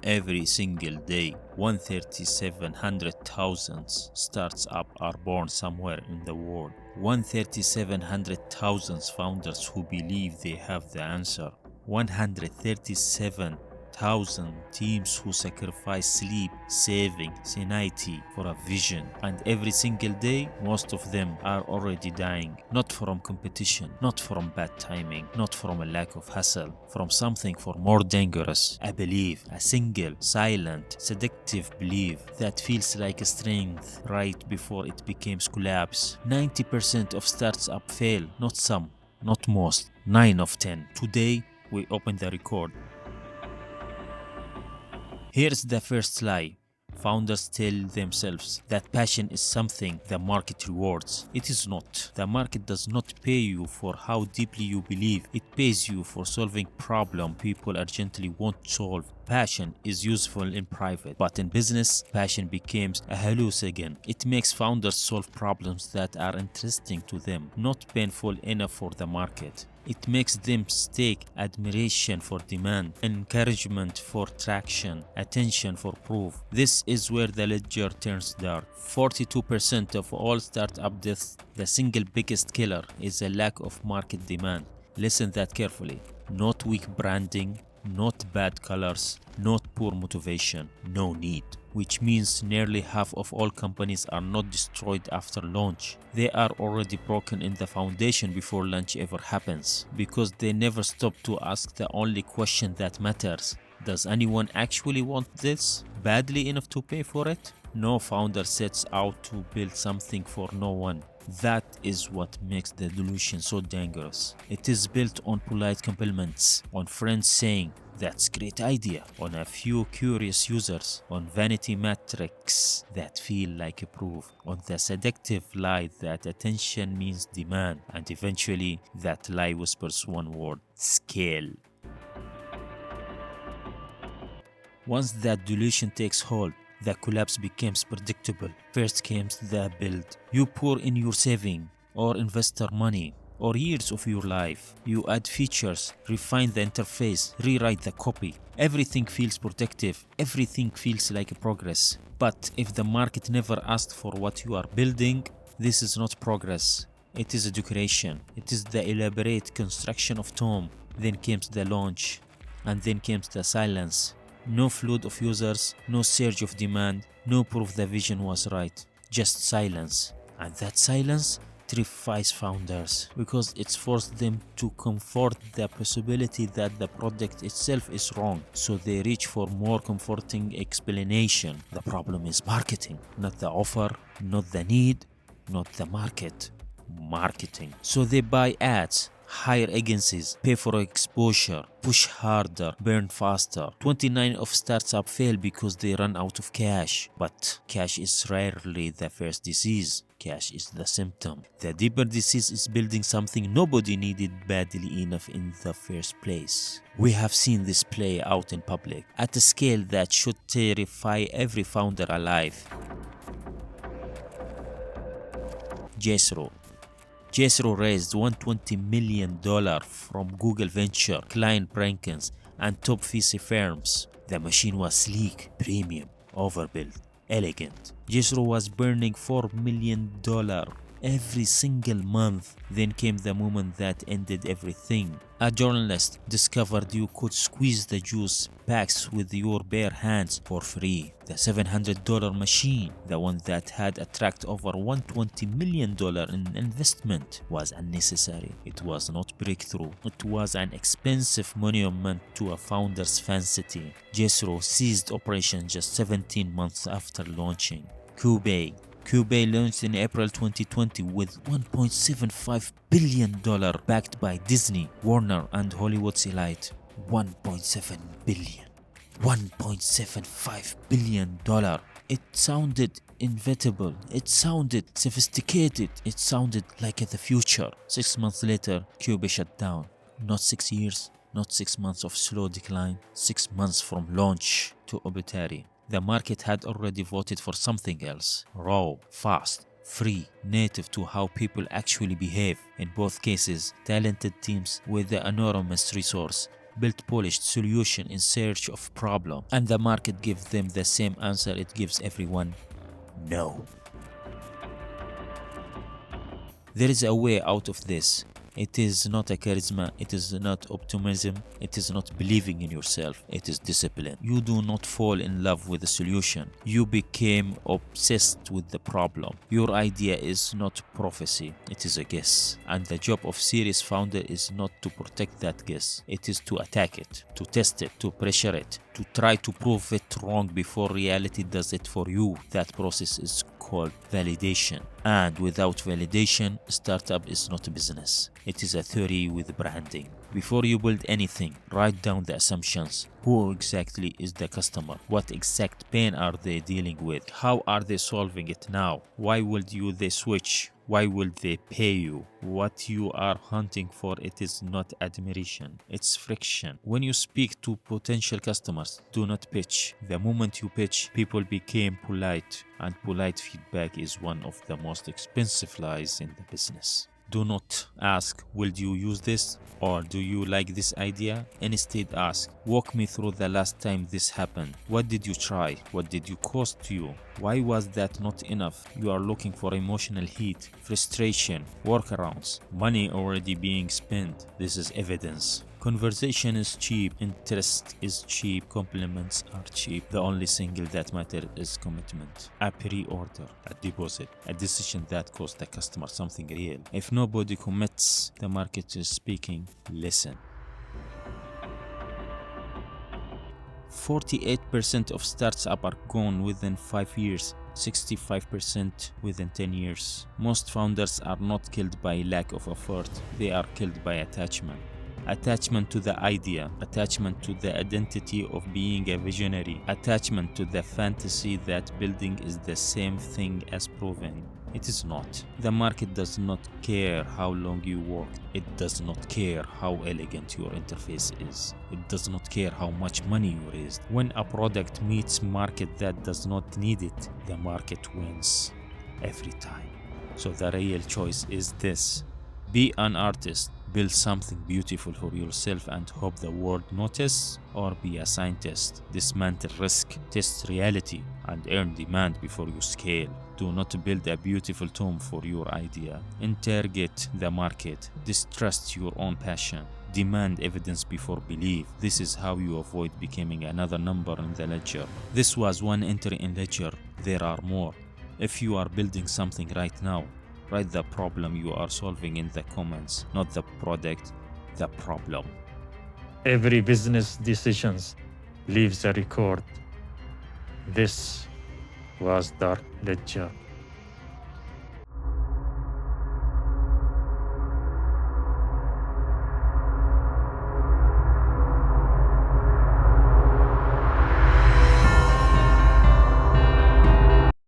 Every single day, 137,000 startups are born somewhere in the world. 137,000 founders who believe they have the answer. 137,000 teams who sacrifice sleep, saving, sanity for a vision. And every single day, most of them are already dying. Not from competition, not from bad timing, not from a lack of hustle, from something far more dangerous. A belief, a single, silent, seductive belief that feels like a strength right before it becomes collapse. 90% of startups fail, not some, not most, 9 of 10. Today, we open the record. Here's the first lie. Founders tell themselves that passion is something the market rewards. It is not. The market does not pay you for how deeply you believe. It pays you for solving problems people urgently want solved. Passion is useful in private, but in business, passion becomes a hallucinogen. It makes founders solve problems that are interesting to them, not painful enough for the market. It makes them stake admiration for demand, encouragement for traction, attention for proof. This is where the ledger turns dark. 42% of all startup deaths, the single biggest killer, is a lack of market demand. Listen that carefully. Not weak branding, not bad colors, not poor motivation, no need. Which means nearly half of all companies are not destroyed after launch. They are already broken in the foundation before launch ever happens, because they never stop to ask the only question that matters. Does anyone actually want this badly enough to pay for it? No founder sets out to build something for no one. That is what makes the delusion so dangerous. It is built on polite compliments, on friends saying, "That's a great idea," on a few curious users, on vanity metrics that feel like a proof, on the seductive lie that attention means demand, and eventually that lie whispers one word: scale. Once that delusion takes hold, the collapse becomes predictable. First comes the build. You pour in your saving or investor money or years of your life. You add features, refine the interface, rewrite the copy. Everything feels protective. Everything feels like a progress. But if the market never asked for what you are building, this is not progress. It is a decoration. It is the elaborate construction of tomb. Then comes the launch, and then comes the silence. No flood of users, no surge of demand, no proof the vision was right. Just silence. And that silence terrifies founders because it's forced them to comfort the possibility that the product itself is wrong. So they reach for more comforting explanation. The problem is marketing, not the offer, not the need, not the market. Marketing. So they buy ads, hire agencies, pay for exposure, push harder, burn faster. 29 of startups fail because they run out of cash. But cash is rarely the first disease. Cash is the symptom. The deeper disease is building something nobody needed badly enough in the first place. We have seen this play out in public at a scale that should terrify every founder alive. Juicero raised $120 million from Google Venture, client Brankins, and top VC firms. The machine was sleek, premium, overbuilt, elegant. Juicero was burning $4 million every single month. Then came the moment that ended everything. A journalist discovered you could squeeze the juice packs with your bare hands for free. The $700 machine, the one that had attracted over $120 million in investment, was unnecessary. It was not breakthrough. It was an expensive monument to a founder's fantasy. Juicero ceased operation just 17 months after launching. Quibi launched in April 2020 with $1.75 billion backed by Disney, Warner, and Hollywood's elite. $1.75 billion. It sounded inevitable. It sounded sophisticated. It sounded like the future. 6 months later, Quibi shut down. Not 6 years, not 6 months of slow decline. 6 months from launch to obituary. The market had already voted for something else. Raw, fast, free, native to how people actually behave. In both cases, talented teams with the enormous resource build polished solution in search of problem, and the market gives them the same answer it gives everyone: no. There is a way out of this. It is not a charisma, it is not optimism, it is not believing in yourself, it is discipline. You do not fall in love with the solution. You became obsessed with the problem. Your idea is not prophecy, it is a guess. And the job of serious founder is not to protect that guess. It is to attack it, to test it, to pressure it, to try to prove it wrong before reality does it for you. That process is called validation. And without validation, startup is not a business. It is a theory with branding. Before you build anything, write down the assumptions. Who exactly is the customer? What exact pain are they dealing with? How are they solving it now? Why would they switch? Why will they pay you? What you are hunting for, it is not admiration, it's friction. When you speak to potential customers, do not pitch. The moment you pitch, people became polite, and polite feedback is one of the most expensive lies in the business. Do not ask, will you use this? Or do you like this idea? Instead ask, walk me through the last time this happened. What did you try? What did it cost you? Why was that not enough? You are looking for emotional heat, frustration, workarounds, money already being spent. This is evidence. Conversation is cheap, interest is cheap, compliments are cheap. The only single that matters is commitment. A pre-order, a deposit, a decision that costs the customer something real. If nobody commits, the market is speaking. Listen. 48% of startups are gone within 5 years. 65% within 10 years. Most founders are not killed by lack of effort. They are killed by attachment. Attachment to the idea, attachment to the identity of being a visionary, attachment to the fantasy that building is the same thing as proving. It is not. The market does not care how long you work. It does not care how elegant your interface is. It does not care how much money you raised. When a product meets market that does not need it, the market wins every time. So the real choice is this. Be an artist. Build something beautiful for yourself and hope the world notice, or be a scientist. Dismantle risk, test reality, and earn demand before you scale. Do not build a beautiful tomb for your idea. Interrogate the market. Distrust your own passion. Demand evidence before belief. This is how you avoid becoming another number in the ledger. This was one entry in ledger. There are more. If you are building something right now, write the problem you are solving in the comments, not the product, the problem. Every business decision leaves a record. This was Dark Ledger.